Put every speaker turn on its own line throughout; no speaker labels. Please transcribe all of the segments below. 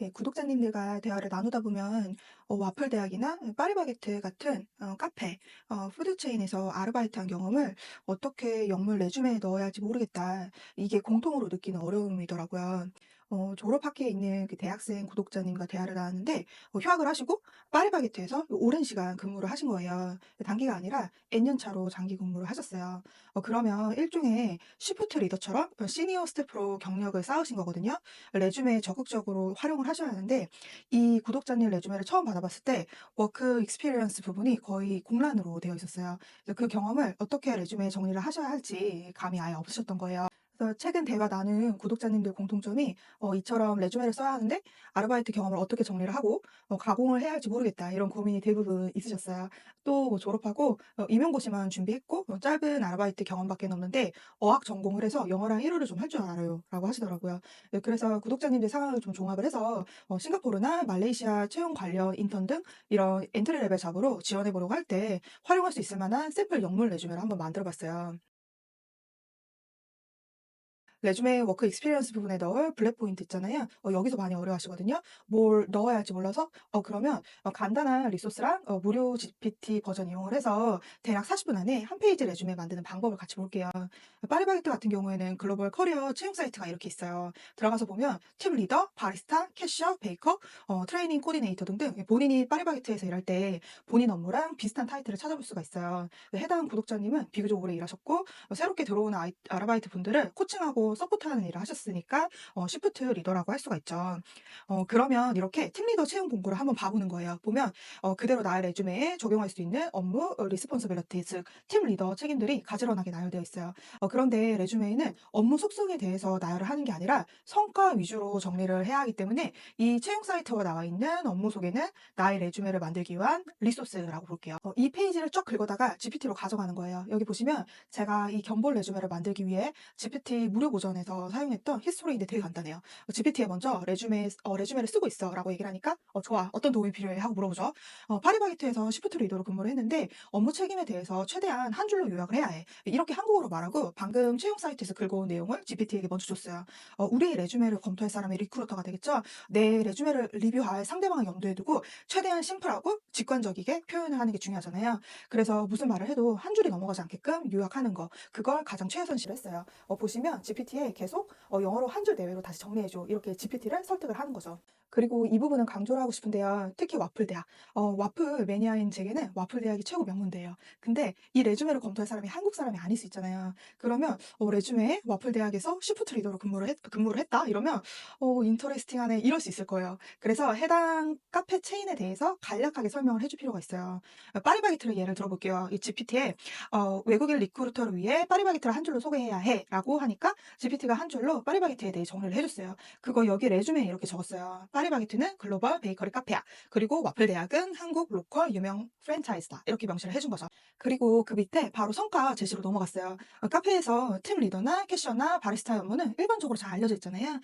예, 구독자님들과 대화를 나누다 보면 와플 대학이나 파리바게트 같은 카페, 푸드 체인에서 아르바이트한 경험을 어떻게 영문 레주메에 넣어야 할지 모르겠다. 이게 공통으로 느끼는 어려움이더라고요. 졸업학기에 있는 그 대학생 구독자님과 대화를 나눴는데 휴학을 하시고 파리바게트에서 오랜 시간 근무를 하신 거예요. 단기가 아니라 N년 차로 장기 근무를 하셨어요. 그러면 일종의 시프트 리더처럼 시니어 스태프로 경력을 쌓으신 거거든요. 레주메에 적극적으로 활용을 하셔야 하는데 이 구독자님 레주메를 처음 받아봤을 때 워크 익스피리언스 부분이 거의 공란으로 되어 있었어요. 그래서 그 경험을 어떻게 레주메에 정리를 하셔야 할지 감이 아예 없으셨던 거예요. 그래서 최근 대화 나눈 구독자님들 공통점이 이처럼 레주메를 써야 하는데 아르바이트 경험을 어떻게 정리를 하고 가공을 해야 할지 모르겠다 이런 고민이 대부분 있으셨어요. 또 뭐 졸업하고 임용고시만 준비했고 짧은 아르바이트 경험밖에 없는데 어학 전공을 해서 영어랑 1어를 좀 할 줄 알아요 라고 하시더라고요. 네, 그래서 구독자님들 상황을 좀 종합을 해서 싱가포르나 말레이시아 채용 관련 인턴 등 이런 엔트리 레벨 잡으로 지원해 보려고 할 때 활용할 수 있을 만한 샘플 영문 레주메를 한번 만들어 봤어요. 레주메 워크 익스피리언스 부분에 넣을 블랙 포인트 있잖아요. 여기서 많이 어려워하시거든요. 뭘 넣어야 할지 몰라서 그러면 간단한 리소스랑 무료 GPT 버전 이용을 해서 대략 40분 안에 한 페이지 레주메 만드는 방법을 같이 볼게요. 파리바게트 같은 경우에는 글로벌 커리어 채용 사이트가 이렇게 있어요. 들어가서 보면 팀 리더, 바리스타, 캐셔, 베이커, 트레이닝 코디네이터 등등 본인이 파리바게트에서 일할 때 본인 업무랑 비슷한 타이틀을 찾아볼 수가 있어요. 해당 구독자님은 비교적 오래 일하셨고 새롭게 들어오는 아르바이트 분들을 코칭하고 서포트하는 일을 하셨으니까 시프트 리더라고 할 수가 있죠. 그러면 이렇게 팀 리더 채용 공고를 한번 봐보는 거예요. 보면 그대로 나의 레주메에 적용할 수 있는 업무 리스폰서빌리티 즉 팀 리더 책임들이 가지런하게 나열되어 있어요. 그런데 레주메에는 업무 속성에 대해서 나열을 하는 게 아니라 성과 위주로 정리를 해야 하기 때문에 이 채용 사이트가 나와 있는 업무 속에는 나의 레주메를 만들기 위한 리소스라고 볼게요. 이 페이지를 쭉 긁어다가 GPT로 가져가는 거예요. 여기 보시면 제가 이 견본 레주메를 만들기 위해 GPT 무료 버전에서 사용했던 히스토리인데 되게 간단해요. GPT에 먼저 레주메를 쓰고 있어 라고 얘기를 하니까 좋아. 어떤 도움이 필요해? 하고 물어보죠. 파리바게트에서 시프트 리더로 근무를 했는데 업무 책임에 대해서 최대한 한 줄로 요약을 해야 해. 이렇게 한국어로 말하고 방금 채용 사이트에서 긁어온 내용을 GPT에게 먼저 줬어요. 우리 레주메를 검토할 사람이 리크루터가 되겠죠? 내 레주메를 리뷰할 상대방을 염두에 두고 최대한 심플하고 직관적이게 표현을 하는 게 중요하잖아요. 그래서 무슨 말을 해도 한 줄이 넘어가지 않게끔 요약하는 거 그걸 가장 최우선시로 했어요. 보시면 GPT에 계속 영어로 한 줄 내외로 다시 정리해줘 이렇게 GPT를 설득을 하는 거죠. 그리고 이 부분은 강조를 하고 싶은데요. 특히 와플 대학. 와플 매니아인 제게는 와플 대학이 최고 명문대예요. 근데 이 레주메를 검토할 사람이 한국 사람이 아닐 수 있잖아요. 그러면 레주메에 와플 대학에서 시프트 리더로 근무를 했다 이러면 인터레스팅하네 이럴 수 있을 거예요. 그래서 해당 카페 체인에 대해서 간략하게 설명을 해줄 필요가 있어요. 파리바게트를 예를 들어볼게요. 이 GPT에 외국인 리크루터를 위해 파리바게트를 한 줄로 소개해야 해라고 하니까 GPT가 한 줄로 파리바게트에 대해 정리를 해줬어요. 그거 여기 레주메에 이렇게 적었어요. 파리바게트는 글로벌 베이커리 카페야. 그리고 와플 대학은 한국 로컬 유명 프랜차이즈다. 이렇게 명시를 해준 거죠. 그리고 그 밑에 바로 성과 제시로 넘어갔어요. 카페에서 팀 리더나 캐셔나 바리스타 업무는 일반적으로 잘 알려져 있잖아요.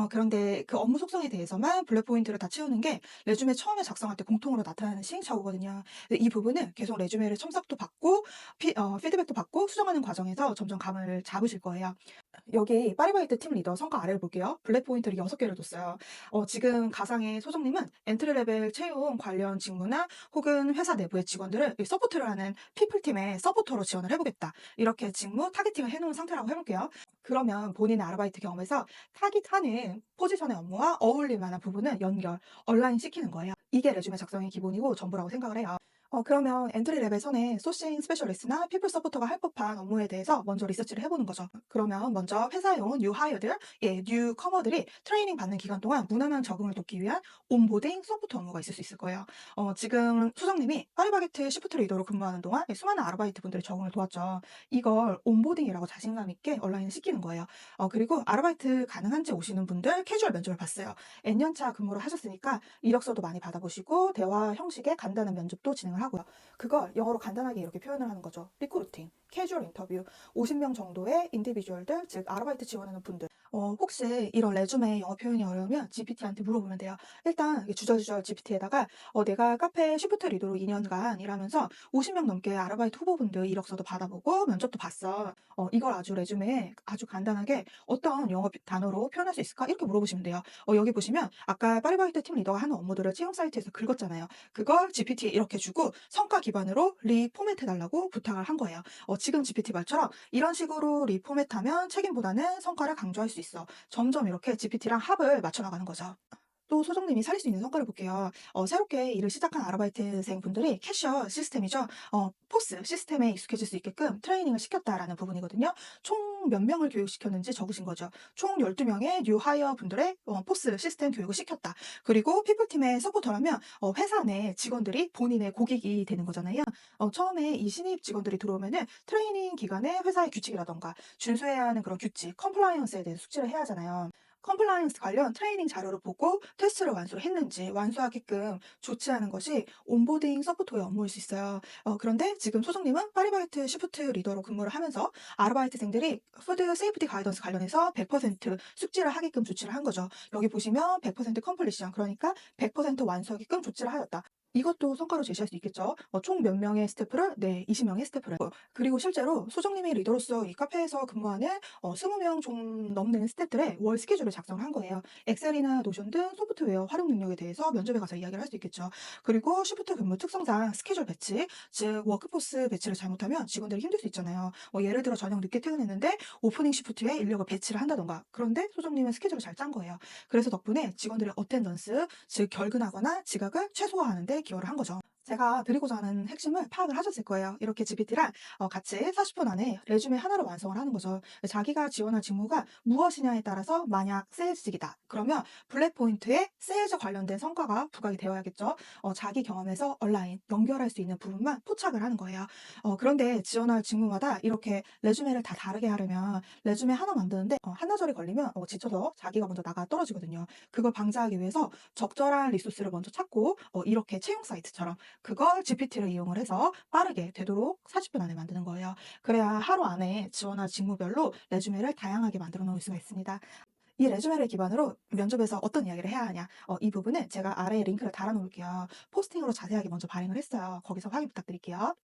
그런데 그 업무 속성에 대해서만 블랙 포인트를 다 채우는 게 레주메 처음에 작성할 때 공통으로 나타나는 시행착오거든요. 근데 이 부분은 계속 레주메를 첨삭도 받고 피드백도 받고 수정하는 과정에서 점점 감을 잡으실 거예요. 여기 파리바게트 팀 리더 성과 아래를 볼게요. 블랙 포인트를 6개를 뒀어요. 지금 가상의 소정님은 엔트리 레벨 채용 관련 직무나 혹은 회사 내부의 직원들을 이 서포트를 하는 피플팀의 서포터로 지원을 해보겠다. 이렇게 직무 타겟팅을 해놓은 상태라고 해볼게요. 그러면 본인의 아르바이트 경험에서 타깃하는 포지션의 업무와 어울릴 만한 부분은 연결, 얼라인 시키는 거예요. 이게 레주메 작성의 기본이고 전부라고 생각을 해요. 그러면 엔트리 레벨 선에 소싱 스페셜리스트나 피플 서포터가 할 법한 업무에 대해서 먼저 리서치를 해보는 거죠. 그러면 먼저 회사용 뉴 하이어들, 뉴 커머들이 트레이닝 받는 기간 동안 무난한 적응을 돕기 위한 온보딩 서포트 업무가 있을 수 있을 거예요. 지금 수정님이 파리바게트 시프트 리더로 근무하는 동안 수많은 아르바이트 분들의 적응을 도왔죠. 이걸 온보딩이라고 자신감 있게 온라인에 시키는 거예요. 그리고 아르바이트 가능한지 오시는 분들 캐주얼 면접을 봤어요. N년차 근무를 하셨으니까 이력서도 많이 받아보시고 대화 형식의 간단한 면접도 진행을 하고요. 그걸 영어로 간단하게 이렇게 표현을 하는 거죠. 리크루팅, 캐주얼 인터뷰, 50명 정도의 인디비주얼들, 즉 아르바이트 지원하는 분들. 혹시 이런 레주메 영어 표현이 어려우면 GPT한테 물어보면 돼요. 일단 이게 주저주저 GPT에다가 내가 카페 쉬프트 리더로 2년간 일하면서 50명 넘게 아르바이트 후보분들 이력서도 받아보고 면접도 봤어. 이걸 아주 레주메에 아주 간단하게 어떤 영어 단어로 표현할 수 있을까? 이렇게 물어보시면 돼요. 여기 보시면 아까 파리바이트 팀 리더가 하는 업무들을 채용 사이트에서 긁었잖아요. 그걸 GPT에 이렇게 주고 성과 기반으로 리포맷해 달라고 부탁을 한 거예요. 지금 GPT 말처럼 이런 식으로 리포맷하면 책임보다는 성과를 강조할 수 있어. 점점 이렇게 GPT랑 합을 맞춰 나가는 거죠. 또 소정님이 살릴 수 있는 성과를 볼게요. 새롭게 일을 시작한 아르바이트생 분들이 캐셔 시스템이죠. 포스 시스템에 익숙해질 수 있게끔 트레이닝을 시켰다라는 부분이거든요. 총 몇 명을 교육시켰는지 적으신 거죠. 총 12명의 뉴 하이어 분들의 포스 시스템 교육을 시켰다. 그리고 피플팀의 서포터라면 회사 내 직원들이 본인의 고객이 되는 거잖아요. 처음에 이 신입 직원들이 들어오면은 트레이닝 기간에 회사의 규칙이라던가 준수해야 하는 그런 규칙, 컴플라이언스에 대해서 숙지를 해야 하잖아요. 컴플라이언스 관련 트레이닝 자료를 보고 테스트를 완수를 했는지 완수하게끔 조치하는 것이 온보딩 서포터의 업무일 수 있어요. 그런데 지금 소정님은 파리바이트 시프트 리더로 근무를 하면서 아르바이트생들이 푸드 세이프티 가이던스 관련해서 100% 숙지를 하게끔 조치를 한 거죠. 여기 보시면 100% 컴플리션, 그러니까 100% 완수하게끔 조치를 하였다. 이것도 성과로 제시할 수 있겠죠. 총 몇 명의 스태프를? 네, 20명의 스태프를. 그리고 실제로 소정님이 리더로서 이 카페에서 근무하는 20명 좀 넘는 스태프들의 월 스케줄을 작성을 한 거예요. 엑셀이나 노션 등 소프트웨어 활용 능력에 대해서 면접에 가서 이야기를 할 수 있겠죠. 그리고 시프트 근무 특성상 스케줄 배치, 즉 워크포스 배치를 잘못하면 직원들이 힘들 수 있잖아요. 예를 들어 저녁 늦게 퇴근했는데 오프닝 시프트에 인력을 배치를 한다던가. 그런데 소정님은 스케줄을 잘 짠 거예요. 그래서 덕분에 직원들의 어텐던스, 즉 결근하거나 지각을 최소화하는 데 기여를 한 거죠. 제가 드리고자 하는 핵심을 파악을 하셨을 거예요. 이렇게 GPT랑 같이 40분 안에 레주메 하나를 완성을 하는 거죠. 자기가 지원할 직무가 무엇이냐에 따라서 만약 세일즈직이다. 그러면 블랙 포인트에 세일즈 관련된 성과가 부각이 되어야겠죠. 자기 경험에서 온라인 연결할 수 있는 부분만 포착을 하는 거예요. 그런데 지원할 직무마다 이렇게 레주메를 다 다르게 하려면 레주메 하나 만드는데 한나절이 걸리면 지쳐서 자기가 먼저 나가 떨어지거든요. 그걸 방지하기 위해서 적절한 리소스를 먼저 찾고 이렇게 채용 사이트처럼 그걸 GPT를 이용을 해서 빠르게 되도록 40분 안에 만드는 거예요. 그래야 하루 안에 지원할 직무별로 레주메를 다양하게 만들어 놓을 수가 있습니다. 이 레주메를 기반으로 면접에서 어떤 이야기를 해야 하냐. 이 부분은 제가 아래에 링크를 달아 놓을게요. 포스팅으로 자세하게 먼저 발행을 했어요. 거기서 확인 부탁드릴게요.